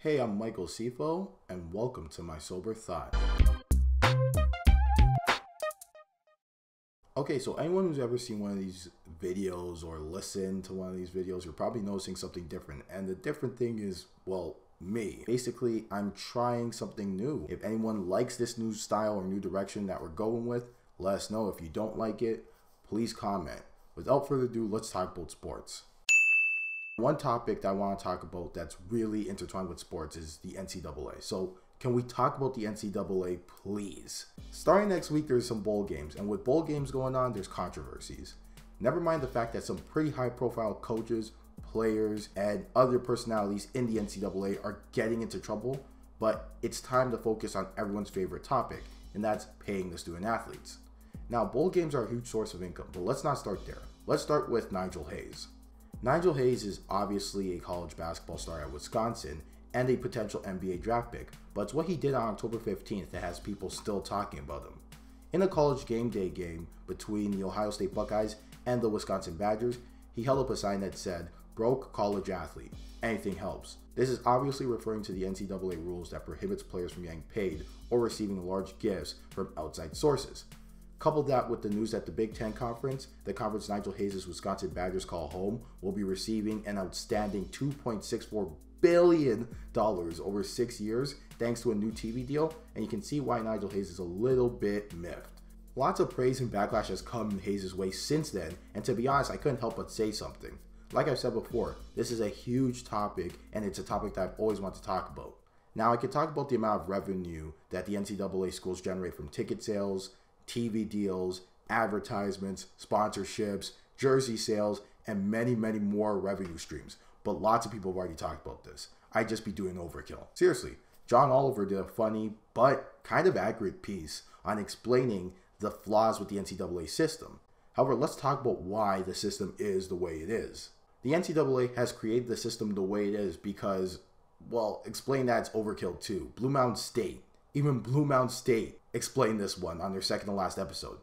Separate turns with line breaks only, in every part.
Hey, I'm Michael Asiffo, and welcome to my Sober Thought. Okay, so anyone who's ever seen one of these videos or listened to one of these videos, you're probably noticing something different. And the different thing is, well, me. Basically, I'm trying something new. If anyone likes this new style or new direction that we're going with, let us know. If you don't like it, please comment. Without further ado, let's talk about sports. One topic that I want to talk about that's really intertwined with sports is the NCAA. So can we talk about the NCAA, please? Starting next week, there's some bowl games. And with bowl games going on, there's controversies. Never mind the fact that some pretty high-profile coaches, players, and other personalities in the NCAA are getting into trouble. But it's time to focus on everyone's favorite topic, and that's paying the student athletes. Now, bowl games are a huge source of income, but let's not start there. Let's start with Nigel Hayes. Nigel Hayes is obviously a college basketball star at Wisconsin and a potential NBA draft pick, but it's what he did on October 15th that has people still talking about him. In a college game day game between the Ohio State Buckeyes and the Wisconsin Badgers, he held up a sign that said, "Broke college athlete, anything helps." This is obviously referring to the NCAA rules that prohibits players from getting paid or receiving large gifts from outside sources. Couple that with the news that the Big Ten Conference, the conference Nigel Hayes' Wisconsin Badgers call home, will be receiving an outstanding $2.64 billion over 6 years thanks to a new TV deal, and you can see why Nigel Hayes is a little bit miffed. Lots of praise and backlash has come Hayes' way since then, and to be honest, I couldn't help but say something. Like I've said before, this is a huge topic, and it's a topic that I've always wanted to talk about. Now, I could talk about the amount of revenue that the NCAA schools generate from ticket sales, TV deals, advertisements, sponsorships, jersey sales, and many more revenue streams. But lots of people have already talked about this. I'd just be doing overkill. Seriously, John Oliver did a funny but kind of accurate piece on explaining the flaws with the NCAA system. However, let's talk about why the system is the way it is. The NCAA has created the system the way it is because, well, explain that it's overkill too. Blue Mountain State. Even Blue Mountain State explained this one on their second to last episode.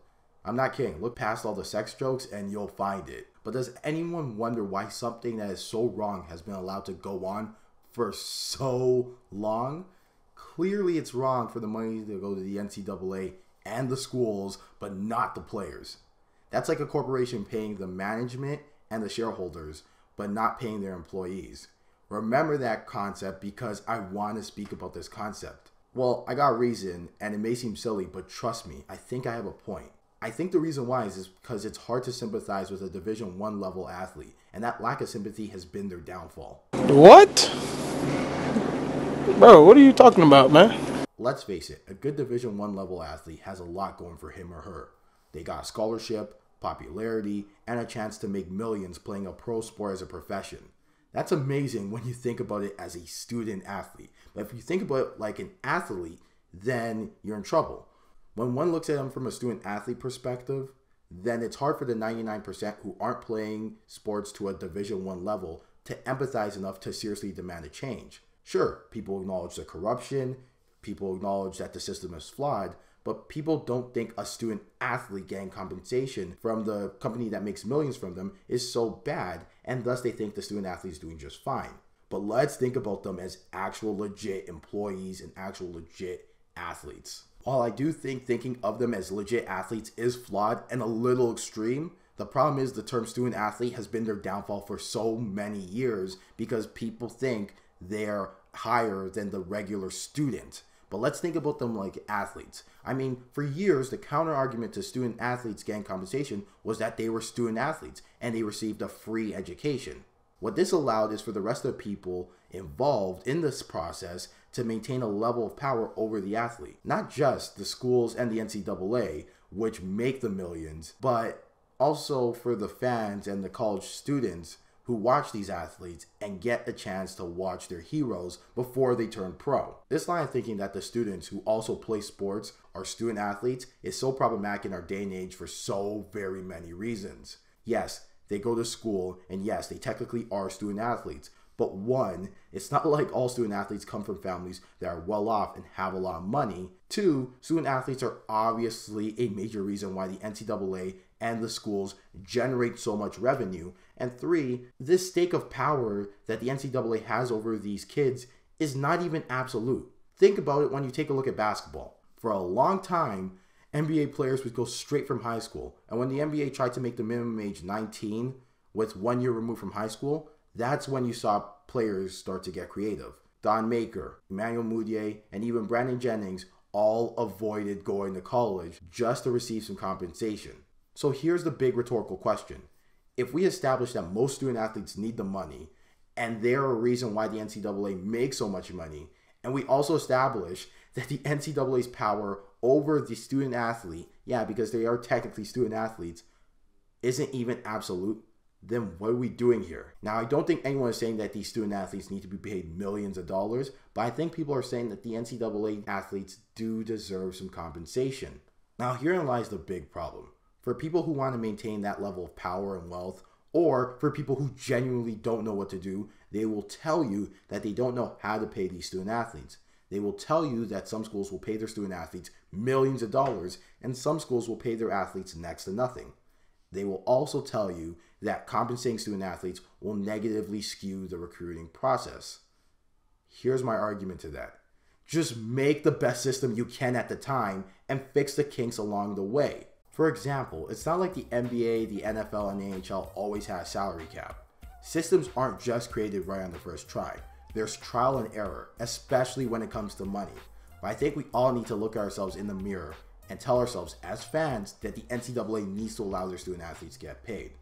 I'm not kidding. Look past all the sex jokes and you'll find it. But does anyone wonder why something that is so wrong has been allowed to go on for so long? Clearly it's wrong for the money to go to the NCAA and the schools, but not the players. That's like a corporation paying the management and the shareholders, but not paying their employees. Remember that concept because I want to speak about this concept. Well, I got a reason, and it may seem silly, but trust me, I think I have a point. I think the reason why is because it's hard to sympathize with a Division I level athlete, and that lack of sympathy has been their downfall.
What? Bro, what are you talking about, man?
Let's face it, a good Division I level athlete has a lot going for him or her. They got a scholarship, popularity, and a chance to make millions playing a pro sport as a profession. That's amazing when you think about it as a student athlete. But if you think about it like an athlete, then you're in trouble. When one looks at them from a student athlete perspective, then it's hard for the 99% who aren't playing sports to a Division I level to empathize enough to seriously demand a change. Sure, people acknowledge the corruption, people acknowledge that the system is flawed, but people don't think a student athlete getting compensation from the company that makes millions from them is so bad, and thus they think the student athlete is doing just fine. But let's think about them as actual legit employees and actual legit athletes. While I do think thinking of them as legit athletes is flawed and a little extreme, the problem is the term student athlete has been their downfall for so many years because people think they're higher than the regular student. But let's think about them like athletes. I mean, for years, the counter argument to student athletes getting compensation was that they were student athletes and they received a free education. What this allowed is for the rest of the people involved in this process to maintain a level of power over the athlete. Not just the schools and the NCAA, which make the millions, but also for the fans and the college students who watch these athletes and get a chance to watch their heroes before they turn pro. This line of thinking that the students who also play sports are student athletes is so problematic in our day and age for so very many reasons. Yes, they go to school, and yes, they technically are student athletes, but one, it's not like all student athletes come from families that are well off and have a lot of money. Two, student athletes are obviously a major reason why the NCAA and the schools generate so much revenue. And three, this stake of power that the NCAA has over these kids is not even absolute. Think about it when you take a look at basketball. For a long time, NBA players would go straight from high school. And when the NBA tried to make the minimum age 19 with 1 year removed from high school, that's when you saw players start to get creative. Don Maker, Emmanuel Mudiay, and even Brandon Jennings all avoided going to college just to receive some compensation. So here's the big rhetorical question. If we establish that most student athletes need the money, and they're a reason why the NCAA makes so much money, and we also establish that the NCAA's power over the student athlete, yeah, because they are technically student athletes, isn't even absolute, then what are we doing here? Now, I don't think anyone is saying that these student athletes need to be paid millions of dollars, but I think people are saying that the NCAA athletes do deserve some compensation. Now, herein lies the big problem. For people who want to maintain that level of power and wealth, or for people who genuinely don't know what to do, they will tell you that they don't know how to pay these student athletes. They will tell you that some schools will pay their student athletes millions of dollars, and some schools will pay their athletes next to nothing. They will also tell you that compensating student athletes will negatively skew the recruiting process. Here's my argument to that. Just make the best system you can at the time and fix the kinks along the way. For example, it's not like the NBA, the NFL, and the NHL always have a salary cap. Systems aren't just created right on the first try. There's trial and error, especially when it comes to money. But I think we all need to look at ourselves in the mirror and tell ourselves as fans that the NCAA needs to allow their student athletes to get paid.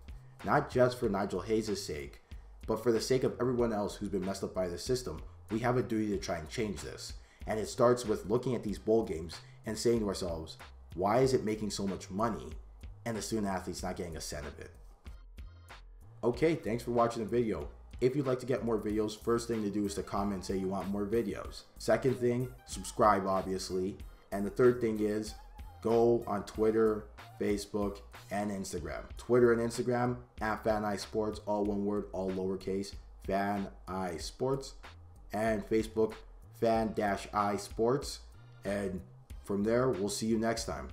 Not just for Nigel Hayes' sake, but for the sake of everyone else who's been messed up by the system. We have a duty to try and change this. And it starts with looking at these bowl games and saying to ourselves, why is it making so much money and the student athlete's not getting a cent of it? Okay, thanks for watching the video. If you'd like to get more videos, first thing to do is to comment and say you want more videos. Second thing, subscribe obviously. And the third thing is, go on Twitter, Facebook, and Instagram. Twitter and Instagram, @FanEyeSports, all one word, all lowercase, FanEyeSports. And Facebook, Fan-I Sports. And from there, we'll see you next time.